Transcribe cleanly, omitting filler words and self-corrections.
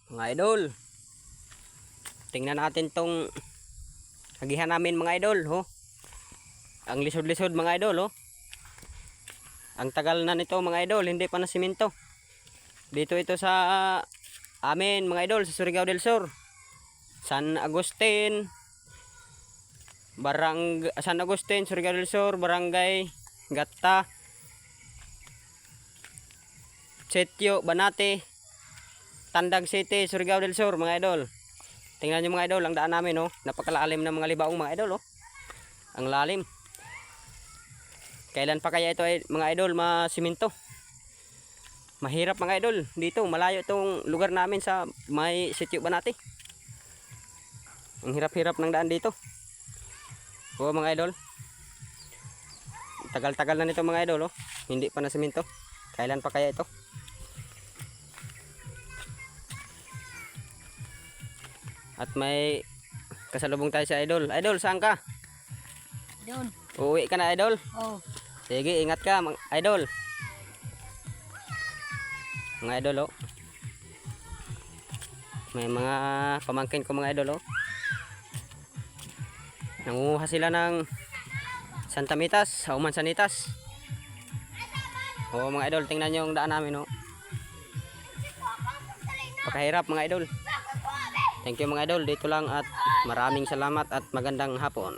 Mga idol, tingnan natin tong hagihan namin mga idol, ho. Ang lisod-lisod mga idol, ho. Ang tagal na nito mga idol, hindi pa na simento. Dito ito sa amin mga idol, sa Surigao del Sur. San Agustin, Surigao del Sur, Barangay Gata, Setio, Banate, Tandag City, Surigao del Sur mga idol. Tingnan nyo mga idol, ang daan namin, oh. Napakalalim ng mga libaong mga idol, oh. Ang lalim. Kailan pa kaya ito mga idol masiminto? Mahirap mga idol. Dito, malayo itong lugar namin sa may Setio Banate. Ang hirap-hirap ng daan dito. Oo mga idol. Tagal-tagal na nito mga idol, oh. Hindi pa nasiminto. Kailan pa kaya ito? At may kasalubong tayo sa idol. Idol, saan ka? Doon. Uuwi ka na idol? Oh. Sige, ingat ka idol. Mga idol, oh. May mga pamangkin ko mga idol, oh. Nangunguha sila ng santamitas, sauman sanitas. Oo mga idol, tingnan nyo yung daan namin, oh. Pakahirap mga idol. Thank you mga idol, dito lang at maraming salamat at magandang hapon.